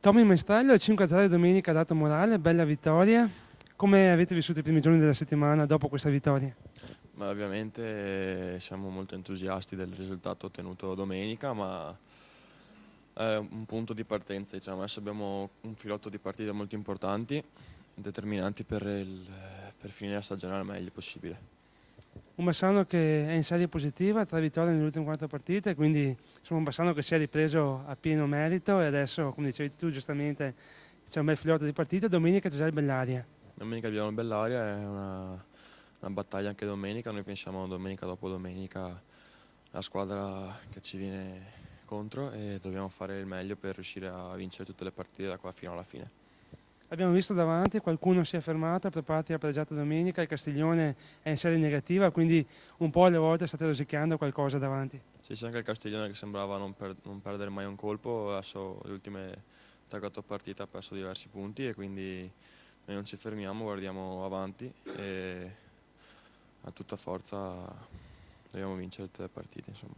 Tommy Maestrello, il 5-0 domenica ha dato morale, bella vittoria. Come avete vissuto i primi giorni della settimana dopo questa vittoria? Ma ovviamente siamo molto entusiasti del risultato ottenuto domenica, ma è un punto di partenza, diciamo. Adesso abbiamo un filotto di partite molto importanti, determinanti per finire la stagione al meglio possibile. Un Bassano che è in serie positiva, 3 vittorie nelle ultime 4 partite, quindi insomma un Bassano che si è ripreso a pieno merito e adesso, come dicevi tu giustamente, c'è un bel filotto di partite. Domenica c'è già il Bellaria. Domenica abbiamo Bellaria, è una battaglia anche domenica, noi pensiamo domenica dopo domenica la squadra che ci viene contro e dobbiamo fare il meglio per riuscire a vincere tutte le partite da qua fino alla fine. Abbiamo visto davanti, qualcuno si è fermato per partire la pregiata domenica, il Castiglione è in serie negativa, quindi un po' alle volte state rosicando qualcosa davanti. Sì, c'è anche il Castiglione che sembrava non perdere mai un colpo, adesso le ultime 3-4 partite ha perso diversi punti e quindi noi non ci fermiamo, guardiamo avanti e a tutta forza dobbiamo vincere tutte le partite, insomma.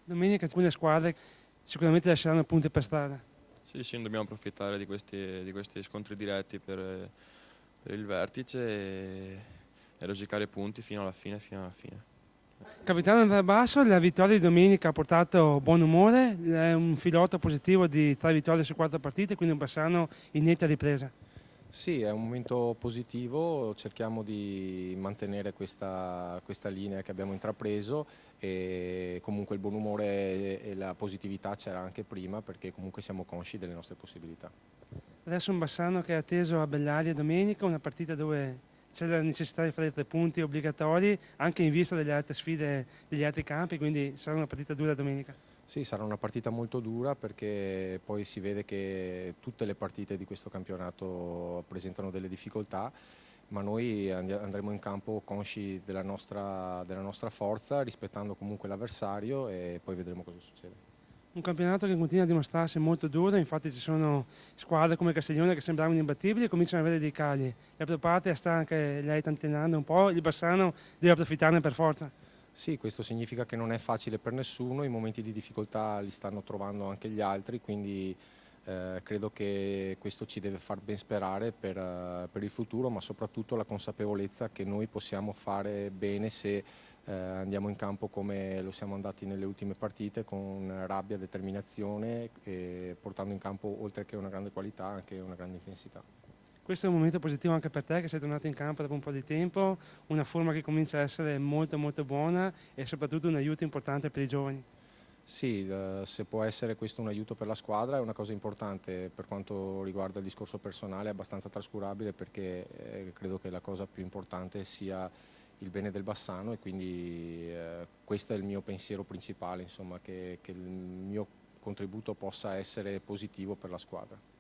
Domenica alcune squadre sicuramente lasceranno punti per strada. Sì, sì, dobbiamo approfittare di questi scontri diretti per il vertice e rosicare i punti fino alla fine, fino alla fine. Capitano Andrea Basso, la vittoria di domenica ha portato buon umore, è un filotto positivo di 3 vittorie su 4 partite, quindi un Bassano in netta ripresa. Sì, è un momento positivo, cerchiamo di mantenere questa linea che abbiamo intrapreso e comunque il buon umore e la positività c'era anche prima perché comunque siamo consci delle nostre possibilità. Adesso un Bassano che è atteso a Bellaria domenica, una partita dove c'è la necessità di fare 3 punti obbligatori anche in vista delle altre sfide degli altri campi, quindi sarà una partita dura domenica. Sì, sarà una partita molto dura perché poi si vede che tutte le partite di questo campionato presentano delle difficoltà, ma noi andremo in campo consci della nostra forza, rispettando comunque l'avversario e poi vedremo cosa succede. Un campionato che continua a dimostrarsi molto duro, infatti ci sono squadre come Castiglione che sembravano imbattibili e cominciano ad avere dei cali. La Preopate sta anche lei tantennando un po', il Bassano deve approfittarne per forza. Sì, questo significa che non è facile per nessuno, i momenti di difficoltà li stanno trovando anche gli altri, quindi credo che questo ci deve far ben sperare per il futuro, ma soprattutto la consapevolezza che noi possiamo fare bene se andiamo in campo come lo siamo andati nelle ultime partite, con rabbia, determinazione e portando in campo oltre che una grande qualità anche una grande intensità. Questo è un momento positivo anche per te che sei tornato in campo dopo un po' di tempo, una forma che comincia a essere molto molto buona e soprattutto un aiuto importante per i giovani. Sì, se può essere questo un aiuto per la squadra è una cosa importante. Per quanto riguarda il discorso personale è abbastanza trascurabile perché credo che la cosa più importante sia il bene del Bassano e quindi questo è il mio pensiero principale, insomma, che il mio contributo possa essere positivo per la squadra.